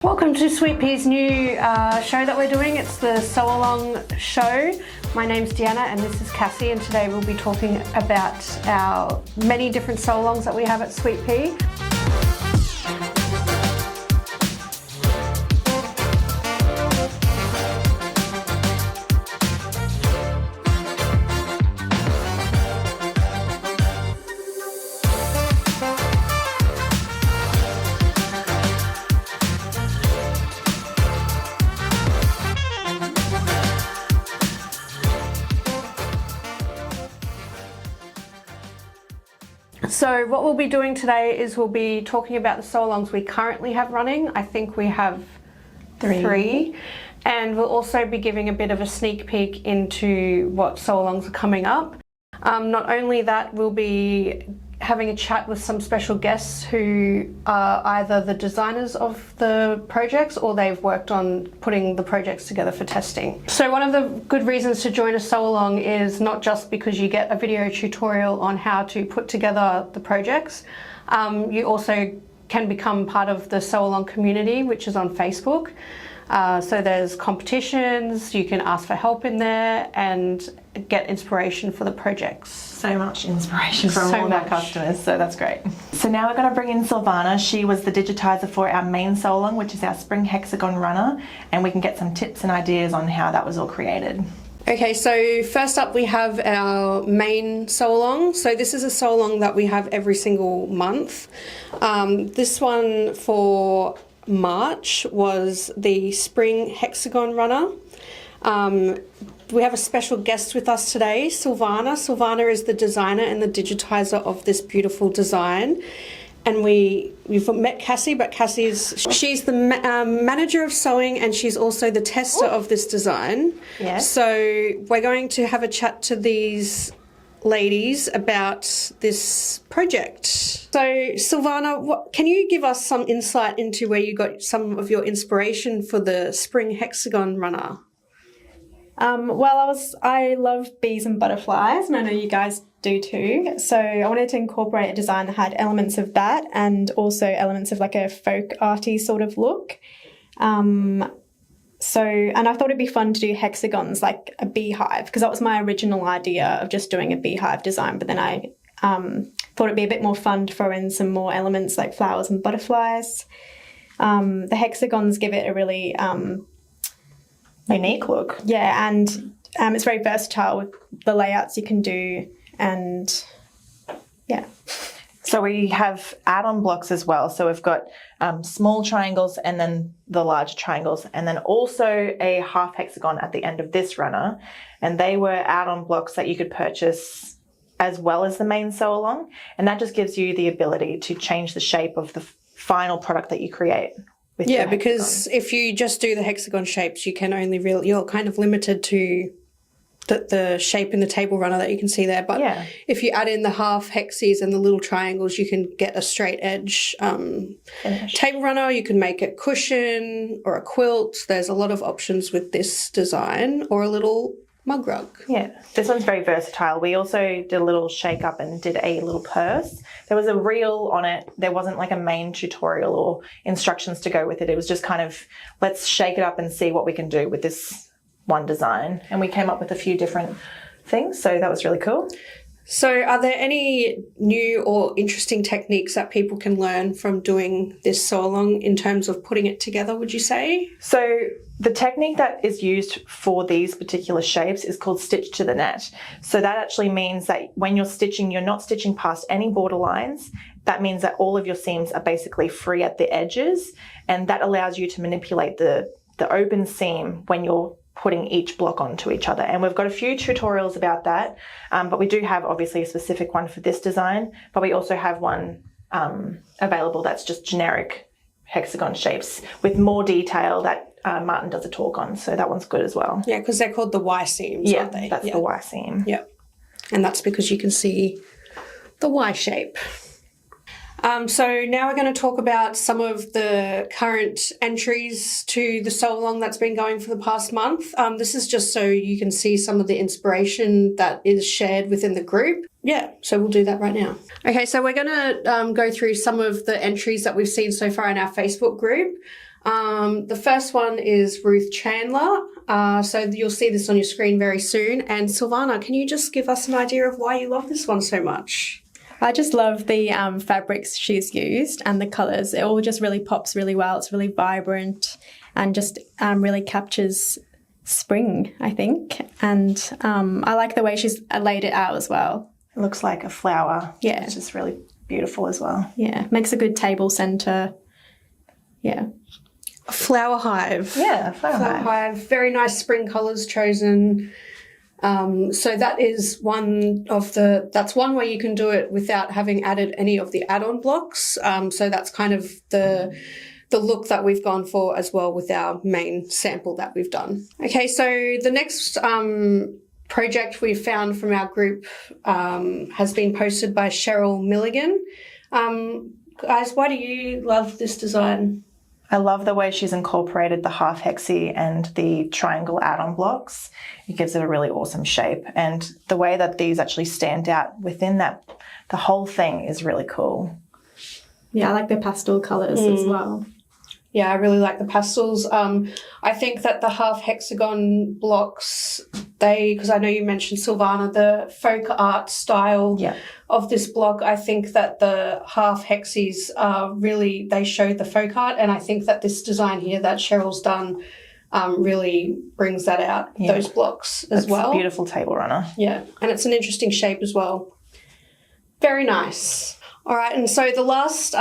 Welcome to Sweet Pea's new show that we're doing. It's the Sew Along show. My name's Deanna and this is Cassie, and today we'll be talking about our many different sew alongs that we have at Sweet Pea. So what we'll be doing today is we'll be talking about the sew alongs we currently have running. I think we have three. And we'll also be giving a bit of a sneak peek into what sew alongs are coming up. Not only that, we'll be having a chat with some special guests who are either the designers of the projects or they've worked on putting the projects together for testing. So one of the good reasons to join a sew along is not just because you get a video tutorial on how to put together the projects. You also can become part of the sew along community, which is on Facebook. So there's competitions, you can ask for help in there and get inspiration for the projects. So much inspiration from all of our customers, so that's great. So now we're going to bring in Silvana. She was the digitizer for our main sew along, which is our spring hexagon runner, and we can get some tips and ideas on how that was all created. Okay, so first up we have our main sew along. So this is a sew along that we have every single month. This one for March was the spring hexagon runner. We have a special guest with us today, Silvana. Silvana is the designer and the digitizer of this beautiful design. And we've met Cassie, but she's the manager of sewing and she's also the tester of this design. Yes. So we're going to have a chat to these ladies about this project. So Silvana, can you give us some insight into where you got some of your inspiration for the spring hexagon runner? Well, I love bees and butterflies, and I know you guys do too. So I wanted to incorporate a design that had elements of that and also elements of like a folk arty sort of look. And I thought it'd be fun to do hexagons like a beehive, because that was my original idea of just doing a beehive design. But then I thought it'd be a bit more fun to throw in some more elements like flowers and butterflies. The hexagons give it a really unique look. Yeah, and it's very versatile with the layouts you can do, and yeah. So we have add-on blocks as well. So we've got small triangles and then the large triangles, and then also a half hexagon at the end of this runner. And they were add-on blocks that you could purchase as well as the main sew along. And that just gives you the ability to change the shape of the final product that you create. Yeah, because if you just do the hexagon shapes, you can only you're kind of limited to the shape in the table runner that you can see there. But yeah, if you add in the half hexies and the little triangles, you can get a straight edge table runner. You can make a cushion or a quilt. There's a lot of options with this design, or a little mug rug. Yeah, this one's very versatile. We also did a little shake up and did a little purse. There was a reel on it. There wasn't like a main tutorial or instructions to go with it. It was just kind of, let's shake it up and see what we can do with this one design. And we came up with a few different things, so that was really cool. So are there any new or interesting techniques that people can learn from doing this sew along in terms of putting it together, would you say? So the technique that is used for these particular shapes is called stitch to the net. So that actually means that when you're stitching, you're not stitching past any border lines. That means that all of your seams are basically free at the edges, and that allows you to manipulate the open seam when you're putting each block onto each other. And we've got a few tutorials about that, but we do have obviously a specific one for this design, but we also have one available that's just generic hexagon shapes with more detail that Martin does a talk on, so that one's good as well. Yeah, because they're called the Y seams, aren't they? That's the Y seam. Yeah, and that's because you can see the Y shape. So now we're going to talk about some of the current entries to the sew along that's been going for the past month. This is just so you can see some of the inspiration that is shared within the group. Yeah, so we'll do that right now. Okay, so we're going to go through some of the entries that we've seen so far in our Facebook group. The first one is Ruth Chandler. So you'll see this on your screen very soon. And Silvana, can you just give us an idea of why you love this one so much? I just love the fabrics she's used and the colours. It all just really pops really well. It's really vibrant and just really captures spring, I think. And I like the way she's laid it out as well. It looks like a flower. Yeah. It's just really beautiful as well. Yeah, makes a good table centre. Yeah. A flower hive. Yeah, flower hive. Very nice spring colours chosen. So that is that's one way you can do it without having added any of the add-on blocks. So that's kind of the look that we've gone for as well with our main sample that we've done. Okay, so the next project we found from our group has been posted by Cheryl Milligan. Guys, why do you love this design? I love the way she's incorporated the half hexy and the triangle add-on blocks. It gives it a really awesome shape. And the way that these actually stand out within that, the whole thing is really cool. Yeah, I like the pastel colours as well. Yeah, I really like the pastels. I think that the half hexagon blocks, because I know you mentioned, Silvana, the folk art style of this block, I think that the half hexies really, they show the folk art, and I think that this design here that Cheryl's done really brings that out, those blocks as well. It's a beautiful table runner. Yeah, and it's an interesting shape as well. Very nice. All right, and so the last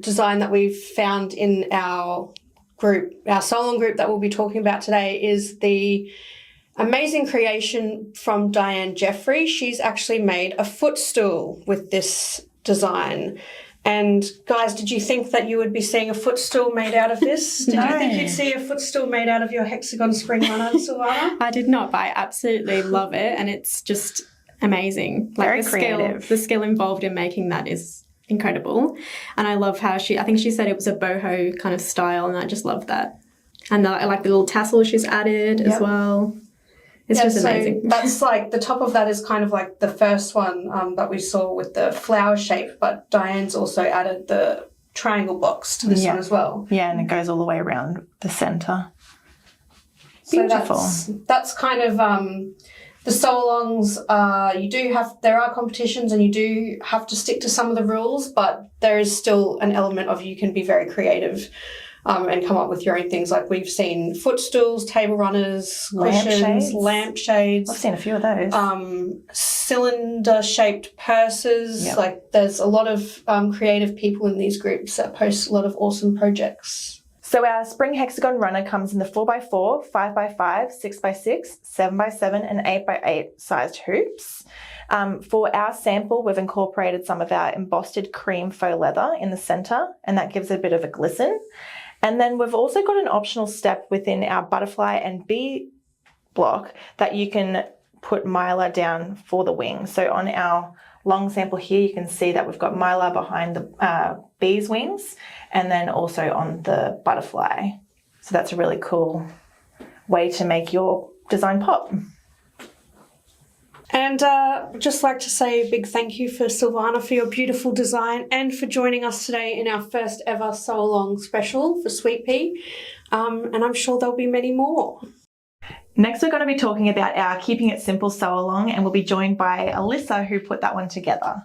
design that we've found in our group, our Solon group that we'll be talking about today, is the amazing creation from Diane Jeffrey. She's actually made a footstool with this design. And guys, did you think that you would be seeing a footstool made out of this? Did you think you'd see a footstool made out of your Hexagon spring runner, Silvana? I did not, but I absolutely love it, and it's just amazing. Like Very creative. The skill involved in making that is incredible. And I love how I think she said it was a boho kind of style, and I just love that. And I like the little tassel she's added as well. It's just amazing. That's like, the top of that is kind of like the first one that we saw with the flower shape, but Diane's also added the triangle box to this one as well. Yeah, and it goes all the way around the centre. Beautiful. So that's kind of the sew-alongs. There are competitions and you do have to stick to some of the rules, but there is still an element of you can be very creative and come up with your own things. Like we've seen footstools, table runners, cushions, lampshades. I've seen a few of those. Cylinder-shaped purses. Yep. Like there's a lot of creative people in these groups that post a lot of awesome projects. So our spring hexagon runner comes in the 4x4, 5x5, 6x6, 7x7 and 8x8 sized hoops. For our sample, we've incorporated some of our embossed cream faux leather in the centre, and that gives it a bit of a glisten. And then we've also got an optional step within our butterfly and bee block that you can put mylar down for the wings. So on our long sample here, you can see that we've got mylar behind the bee's wings and then also on the butterfly. So that's a really cool way to make your design pop. And just like to say a big thank you for Silvana for your beautiful design and for joining us today in our first ever Sew Along special for Sweet Pea. And I'm sure there'll be many more. Next, we're going to be talking about our Keeping It Simple Sew Along, and we'll be joined by Alyssa, who put that one together.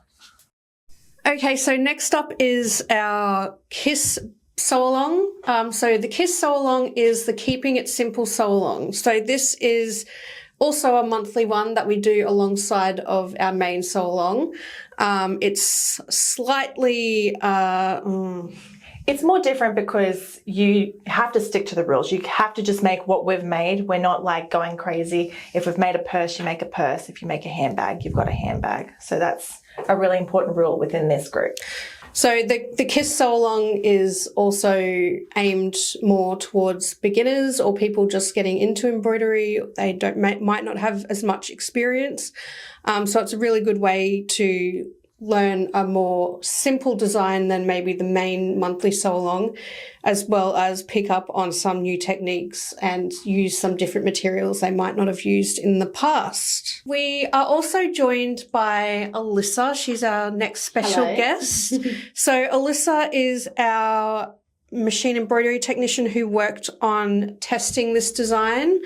Okay, so next up is our KISS Sew Along. So the KISS Sew Along is the Keeping It Simple Sew Along. So this is also a monthly one that we do alongside of our main Sew Along. It's slightly... It's more different because you have to stick to the rules. You have to just make what we've made. We're not like going crazy. If we've made a purse, you make a purse. If you make a handbag, you've got a handbag. So that's a really important rule within this group. So the KISS Sew Along is also aimed more towards beginners or people just getting into embroidery. They might not have as much experience. So it's a really good way to learn a more simple design than maybe the main monthly Sew Along, as well as pick up on some new techniques and use some different materials they might not have used in the past. We are also joined by Alyssa. She's our next special guest. So Alyssa is our machine embroidery technician who worked on testing this design.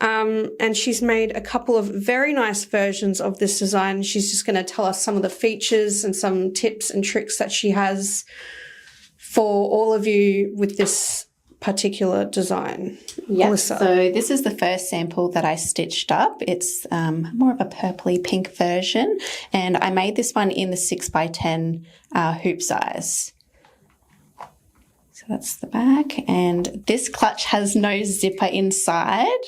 And she's made a couple of very nice versions of this design. She's just going to tell us some of the features and some tips and tricks that she has for all of you with this particular design. Yeah, Alyssa. so this is the first sample that I stitched up. It's more of a purpley pink version, and I made this one in the 6x10 hoop size. So that's the back, and this clutch has no zipper inside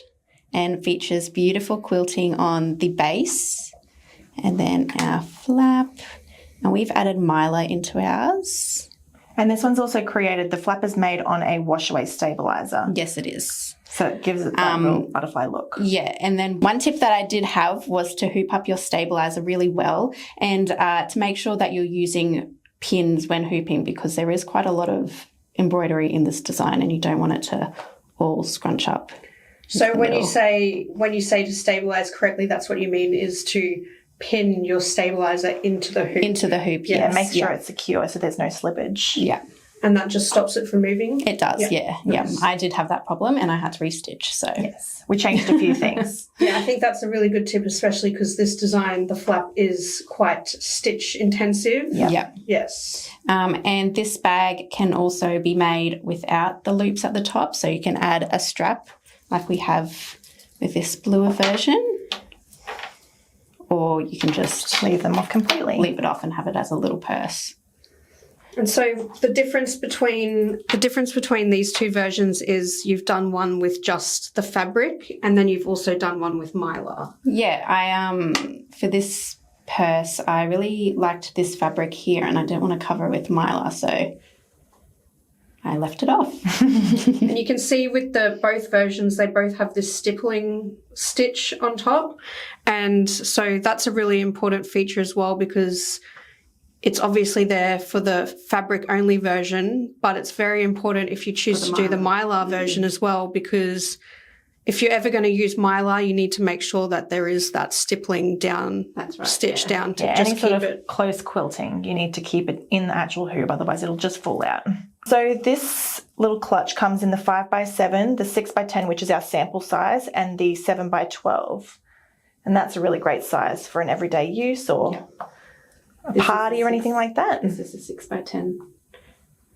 and features beautiful quilting on the base, and then our flap, and we've added mylar into ours. And this one's also created, the flap is made on a wash-away stabilizer. Yes, it is. So it gives it that real butterfly look. Yeah, and then one tip that I did have was to hoop up your stabilizer really well, and to make sure that you're using pins when hooping, because there is quite a lot of embroidery in this design and you don't want it to all scrunch up. So when you say to stabilize correctly, that's what you mean is to pin your stabilizer into the hoop. Into the hoop, Yeah, yes. make sure it's secure so there's no slippage. Yeah. And that just stops it from moving? It does, yeah. Nice. I did have that problem and I had to restitch, so. Yes, we changed a few things. Yeah, I think that's a really good tip, especially because this design, the flap, is quite stitch intensive. Yeah. Yes. And this bag can also be made without the loops at the top, so you can add a strap like we have with this bluer version, or you can just Leave them off completely. leave it off and have it as a little purse. And so the difference between these two versions is you've done one with just the fabric, and then you've also done one with mylar. Yeah, I for this purse, I really liked this fabric here, and I didn't want to cover it with mylar, so I left it off. And you can see with both versions, they both have this stippling stitch on top. And so that's a really important feature as well, because it's obviously there for the fabric only version, but it's very important if you choose to do the mylar version as well, because if you're ever going to use mylar, you need to make sure that there is that stippling down, stitch down to just any keep sort of it. close quilting, you need to keep it in the actual hoop, otherwise it'll just fall out. So this little clutch comes in the 5x7, the 6x10, which is our sample size, and the 7x12. And that's a really great size for an everyday use or a party or anything like that. This is a 6x10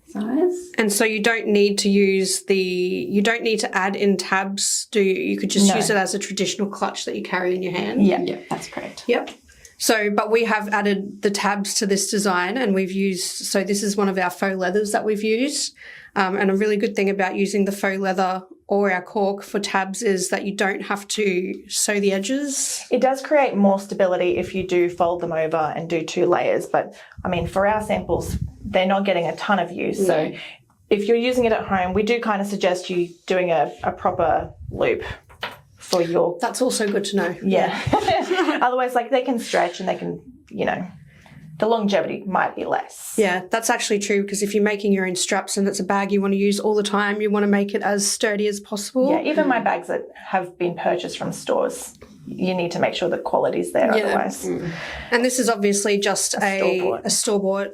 size. And so you don't need to add in tabs, do you? You could just use it as a traditional clutch that you carry in your hand. Yeah, that's correct. Yep. So, but we have added the tabs to this design, and so this is one of our faux leathers that we've used. And a really good thing about using the faux leather or our cork for tabs is that you don't have to sew the edges. It does create more stability if you do fold them over and do 2 layers. But I mean, for our samples, they're not getting a ton of use. So if you're using it at home, we do kind of suggest you doing a proper loop for your... That's also good to know. Yeah. Otherwise, like, they can stretch and they can, the longevity might be less. Yeah, that's actually true, because if you're making your own straps and it's a bag you want to use all the time, you want to make it as sturdy as possible. Yeah, even my bags that have been purchased from stores, you need to make sure the quality's there otherwise. And this is obviously just a store-bought. store-bought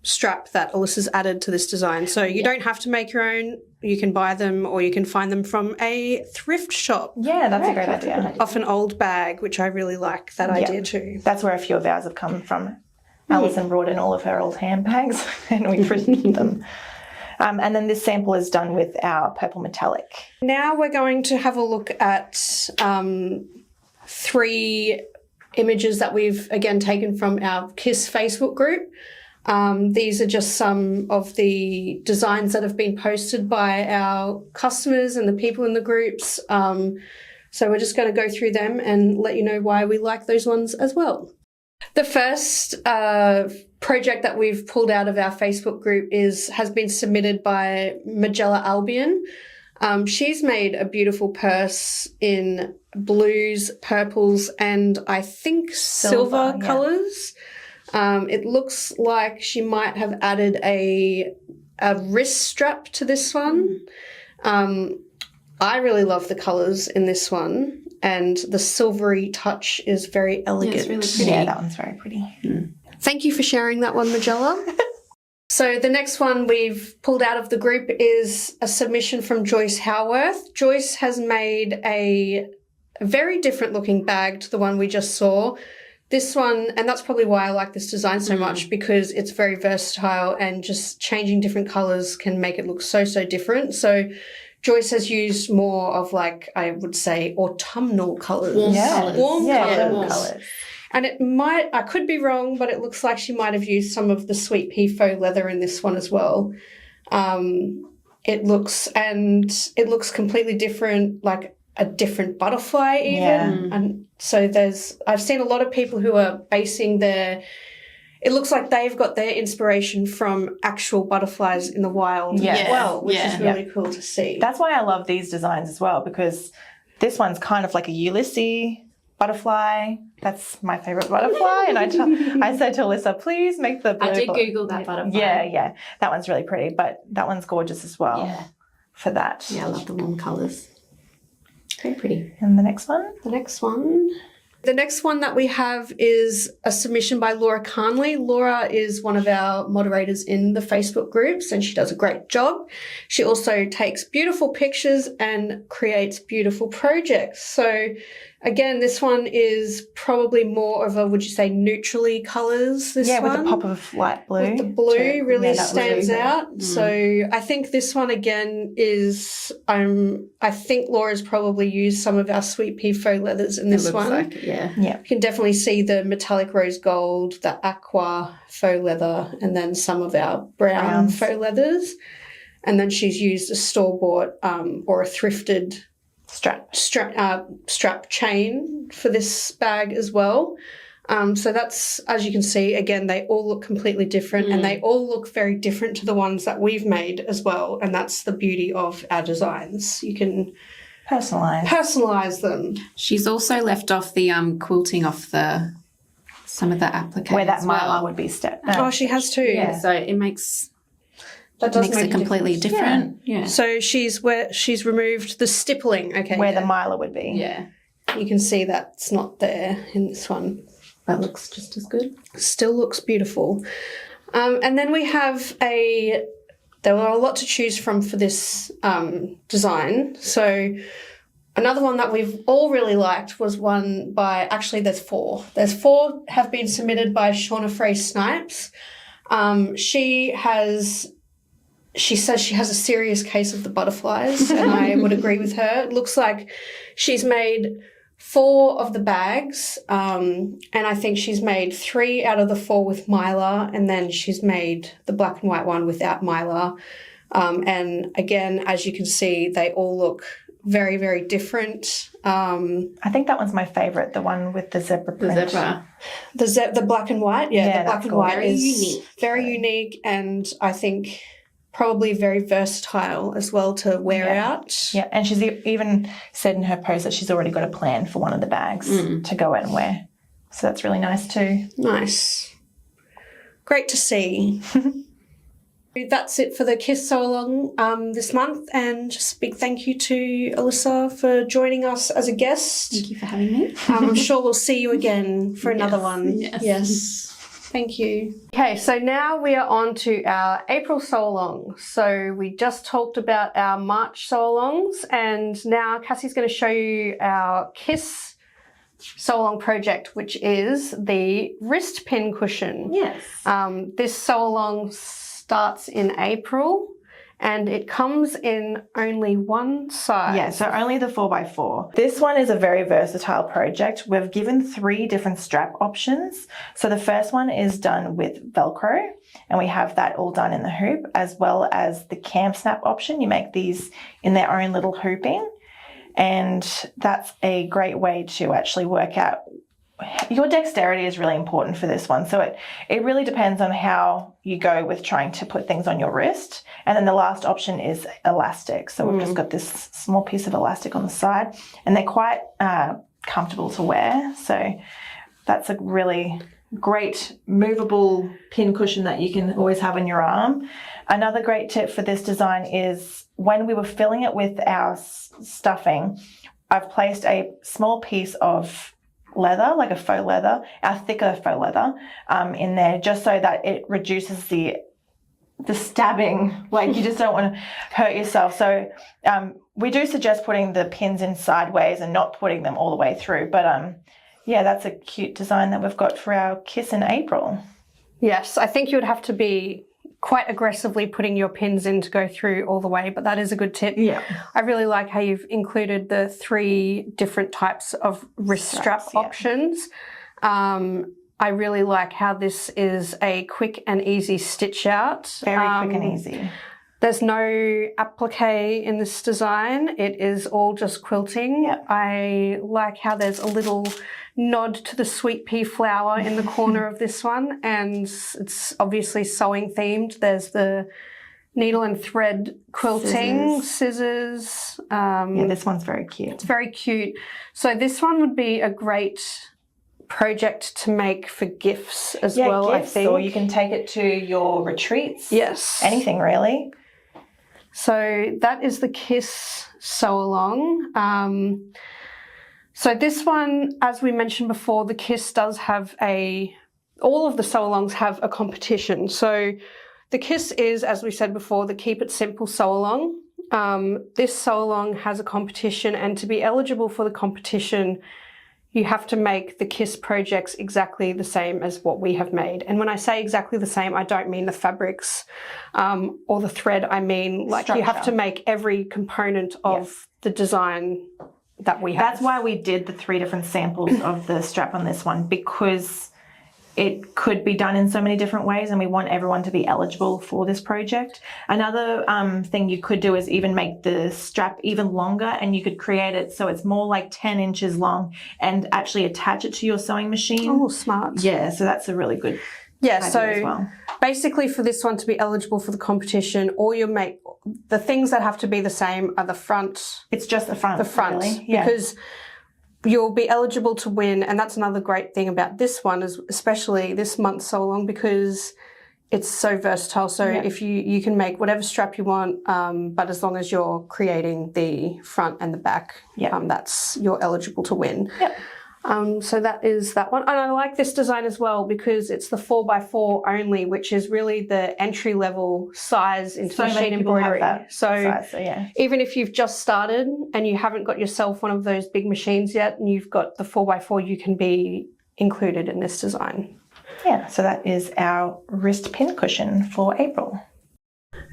strap that Alyssa's added to this design. So you don't have to make your own. You can buy them or you can find them from a thrift shop. Yeah, that's a great idea. Off an old bag, which I really like that idea too. That's where a few of ours have come from. Alison brought in all of her old handbags and we printed them. And then this sample is done with our purple metallic. Now we're going to have a look at 3 images that we've again taken from our KISS Facebook group. These are just some of the designs that have been posted by our customers and the people in the groups. So we're just going to go through them and let you know why we like those ones as well. The first project that we've pulled out of our Facebook group has been submitted by Magella Albion. She's made a beautiful purse in blues, purples, and I think silver colours. It looks like she might have added a wrist strap to this one. I really love the colours in this one, and the silvery touch is very elegant. Yeah, it's really pretty. Yeah, that one's very pretty. Thank you for sharing that one, Magella. So the next one we've pulled out of the group is a submission from Joyce Howarth. Joyce has made a very different looking bag to the one we just saw. This one, and that's probably why I like this design so much, because it's very versatile and just changing different colours can make it look so different. So Joyce has used more of, like, I would say, autumnal colours. Warm colours. And it might, I could be wrong, but it looks like she might have used some of the sweet pea faux leather in this one as well. It looks completely different, like a different butterfly even. Yeah. And so I've seen a lot of people who are basing it looks like they've got their inspiration from actual butterflies in the wild as well, which is really cool to see. That's why I love these designs as well, because this one's kind of like a Ulysses butterfly. That's my favourite butterfly. And I said to Alyssa, please make the blue. I did Google that butterfly. Yeah. That one's really pretty, but that one's gorgeous as well for that. Yeah, I love the warm colours. Very pretty. And the next one? The next one that we have is a submission by Laura Carnley. Laura is one of our moderators in the Facebook groups and she does a great job. She also takes beautiful pictures and creates beautiful projects. So again, this one is probably more of a, would you say, neutrally colours, this one? Yeah, with a pop of light blue. With the blue really stands out. Mm. So I think this one again is, I think Laura's probably used some of our sweet pea faux leathers in this one. Like it, yeah. You can definitely see the metallic rose gold, the aqua faux leather, and then some of our brown faux leathers. And then she's used a store-bought or a thrifted strap chain for this bag as well. So that's, as you can see, again, they all look completely different and they all look very different to the ones that we've made as well. And that's the beauty of our designs. You can personalize them. She's also left off the quilting off some of the appliques where that mylar mylar would be stepped. Oh, she has too. Yeah, so it makes it completely different. Yeah. So she's removed the stippling. Okay. Where the mylar would be. Yeah. You can see that's not there in this one. That looks just as good. Still looks beautiful. And then we have there were a lot to choose from for this design. So another one that we've all really liked was one by, actually there's four. There's four have been submitted by Shauna Frey Snipes. She says she has a serious case of the butterflies, and I would agree with her. It looks like she's made 4 of the bags, and I think she's made 3 out of the 4 with mylar, and then she's made the black and white one without mylar. And again, as you can see, they all look very, very different. I think that one's my favourite, the one with the zebra print. The black and white, the black and white is unique. Very unique, and I think probably very versatile as well to wear out. Yeah, and she's even said in her post that she's already got a plan for one of the bags to go out and wear. So that's really nice too. Nice. Great to see. That's it for the Kiss Sew Along this month, and just a big thank you to Alyssa for joining us as a guest. Thank you for having me. I'm sure we'll see you again for another one. Yes. Thank you. Okay, so now we are on to our April sew-alongs. So we just talked about our March sew-alongs, and now Cassie's going to show you our Kiss sew-along project, which is the wrist pin cushion. Yes. This sew-along starts in April, and it comes in only one size. Yeah, so only the 4x4. This one is a very versatile project. We've given 3 different strap options. So the first one is done with Velcro, and we have that all done in the hoop, as well as the cam snap option. You make these in their own little hooping, and that's a great way to actually work out. Your dexterity is really important for this one. So it really depends on how you go with trying to put things on your wrist. And then the last option is elastic. So we've just got this small piece of elastic on the side, and they're quite comfortable to wear. So that's a really great movable pin cushion that you can always have on your arm. Another great tip for this design is when we were filling it with our stuffing, I've placed a small piece of leather, like a faux leather, our thicker faux leather, in there, just so that it reduces the the stabbing, like you just don't want to hurt yourself. So we do suggest putting the pins in sideways and not putting them all the way through. But yeah, that's a cute design that we've got for our kiss in April. Yes, I think you would have to be quite aggressively putting your pins in to go through all the way, but that is a good tip. Yeah. I really like how you've included the 3 different types of wrist strap options. I really like how this is a quick and easy stitch out. Very quick and easy. There's no applique in this design. It is all just quilting. Yep. I like how there's a little nod to the sweet pea flower in the corner of this one, and it's obviously sewing themed. There's the needle and thread quilting, scissors. Yeah, this one's very cute. It's very cute. So this one would be a great project to make for gifts as well, gifts, I think. or you can take it to your retreats. Yes. Anything really. So that is the Kiss sew along. So this one, as we mentioned before, the Kiss does have all of the sew alongs have a competition. So the Kiss is, as we said before, the Keep It Simple sew along. This sew along has a competition, and to be eligible for the competition, you have to make the Kiss projects exactly the same as what we have made. And when I say exactly the same, I don't mean the fabrics or the thread. I mean, like, you have to make every component of the design that we have. That's why we did the 3 different samples of the strap on this one, because it could be done in so many different ways, and we want everyone to be eligible for this project. Another thing you could do is even make the strap even longer, and you could create it so it's more like 10 inches long and actually attach it to your sewing machine. Oh, smart. Yeah, so that's a really good idea as well. Basically for this one to be eligible for the competition, the things that have to be the same are the front. It's just the front. Really. Yeah. Because you'll be eligible to win, and that's another great thing about this one, is especially this month sew along, because it's so versatile. So if you can make whatever strap you want, but as long as you're creating the front and the back, you're eligible to win. Yep. So that is that one. And I like this design as well because it's the 4x4 only, which is really the entry level size into machine embroidery. Even if you've just started and you haven't got yourself one of those big machines yet and you've got the 4x4, you can be included in this design. Yeah, so that is our wrist pin cushion for April.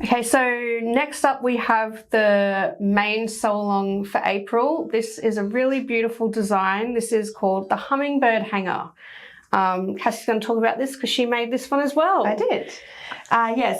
Okay, so next up we have the main sew along for April. This is a really beautiful design. This is called the Hummingbird hanger. Cassie's going to talk about this because she made this one as well. I did.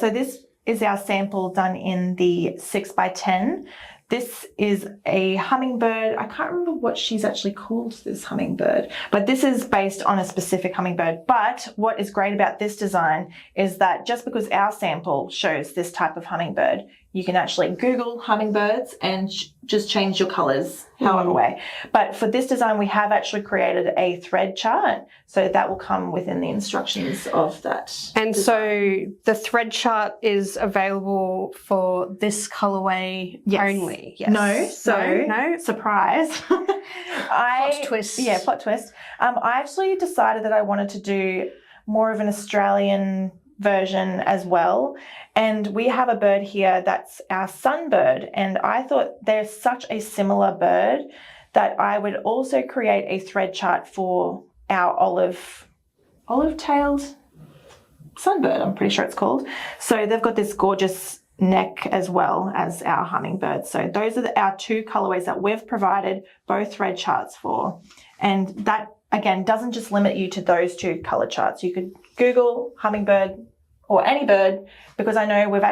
So this is our sample done in the 6x10. This is a hummingbird. I can't remember what she's actually called this hummingbird, but this is based on a specific hummingbird. But what is great about this design is that just because our sample shows this type of hummingbird, you can actually Google hummingbirds and just change your colors however way. But for this design, we have actually created a thread chart. So that will come within the instructions of that. And design. so the thread chart is available for this colorway only. Yes. No. Surprise. Plot twist. Yeah, plot twist. I actually decided that I wanted to do more of an Australian version as well. And we have a bird here that's our sunbird. And I thought there's such a similar bird that I would also create a thread chart for our olive-tailed sunbird, I'm pretty sure it's called. So they've got this gorgeous neck as well as our hummingbird. So those are our 2 colorways that we've provided both thread charts for. And that, again, doesn't just limit you to those 2 color charts. You could Google hummingbird or any bird, because I know we've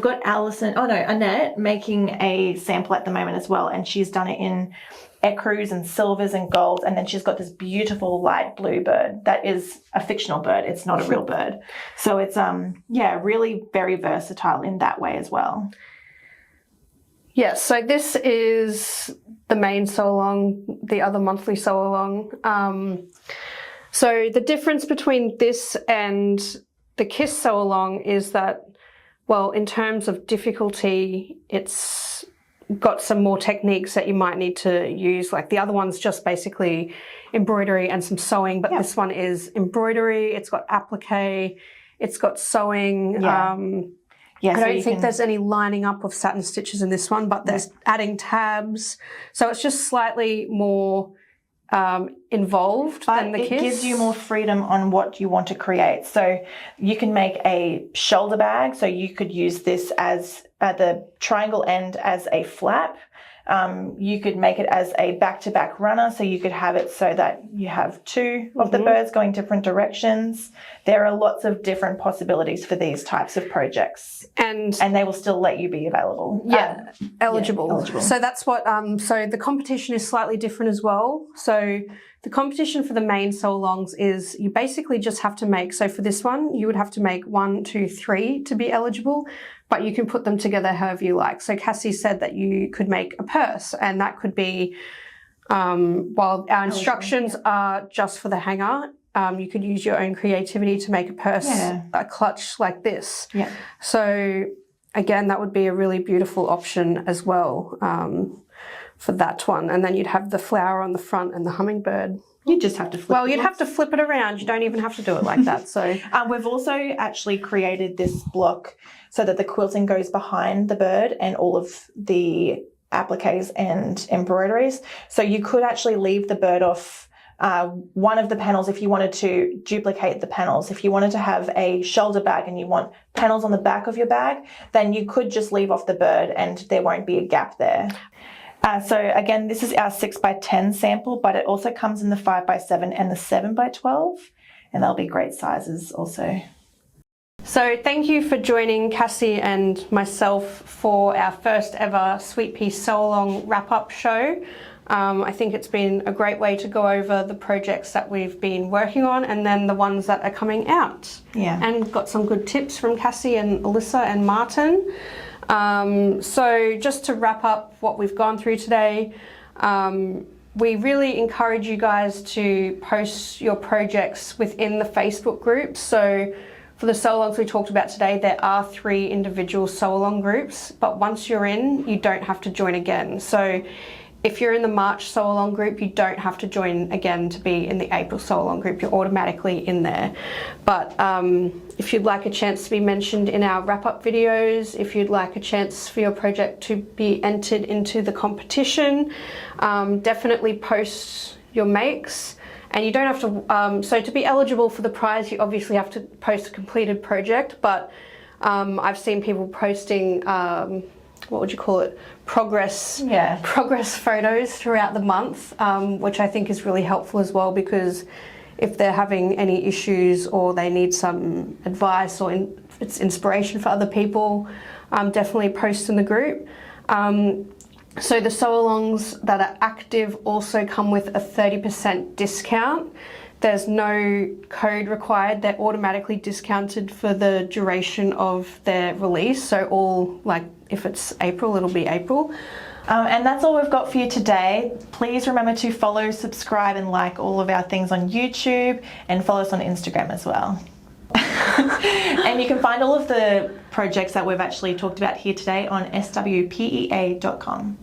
got Annette making a sample at the moment as well, and she's done it in ecru's and silvers and golds, and then she's got this beautiful light blue bird that is a fictional bird. It's not a real bird. So it's really very versatile in that way as well. Yes, so this is the main sew along, the other monthly sew along. So the difference between this and the Kiss sew along is that, well, in terms of difficulty, it's got some more techniques that you might need to use. Like the other one's just basically embroidery and some sewing, but this one is embroidery, it's got applique, It's got sewing. Yeah. Yeah, I so don't you think can- there's any lining up of satin stitches in this one, but there's adding tabs. So it's just slightly more involved than the it Kiss. gives you more freedom on what you want to create. So you can make a shoulder bag. So you could use this as at the triangle end as a flap. You could make it as a back-to-back runner. So you could have it so that you have two of the birds going different directions. There are lots of different possibilities for these types of projects. And they will still let you be available. Eligible. eligible. So that's what, so the competition is slightly different as well. So the competition for the main sew-alongs is you basically just have to make, so for this one, you would have to make 1, 2, 3 to be eligible, but you can put them together however you like. So Cassie said that you could make a purse, and that could be, while our instructions are just for the hanger, you could use your own creativity to make a purse, a clutch like this. Yeah. So again, that would be a really beautiful option as well for that one. And then you'd have the flower on the front and the hummingbird. You just have to flip. Well, you'd have to flip it around. You don't even have to do it like that. So we've also actually created this block so that the quilting goes behind the bird and all of the appliques and embroideries. So you could actually leave the bird off one of the panels if you wanted to duplicate the panels. If you wanted to have a shoulder bag and you want panels on the back of your bag, then you could just leave off the bird and there won't be a gap there. So again, this is our 6x10 sample, but it also comes in the 5x7 and the 7x12, and they'll be great sizes also. So thank you for joining Cassie and myself for our first ever Sweet Pea Sew Along wrap-up show. I think it's been a great way to go over the projects that we've been working on and then the ones that are coming out. Yeah. And got some good tips from Cassie and Alyssa and Martin. So just to wrap up what we've gone through today, we really encourage you guys to post your projects within the Facebook group. So for the sew-alongs we talked about today, there are 3 individual sew-along groups, but once you're in, you don't have to join again. So if you're in the March sew-along group, you don't have to join again to be in the April sew-along group. You're automatically in there. But if you'd like a chance to be mentioned in our wrap-up videos, if you'd like a chance for your project to be entered into the competition, definitely post your makes. And you don't have to, so to be eligible for the prize, you obviously have to post a completed project, but I've seen people posting, what would you call it, progress photos throughout the month, which I think is really helpful as well, because if they're having any issues or they need some advice or it's inspiration for other people, definitely post in the group. So the sew-alongs that are active also come with a 30% discount. There's no code required. They're automatically discounted for the duration of their release. So all, like, if it's April, it'll be April. And that's all we've got for you today. Please remember to follow, subscribe, and like all of our things on YouTube, and follow us on Instagram as well. And you can find all of the projects that we've actually talked about here today on swpea.com.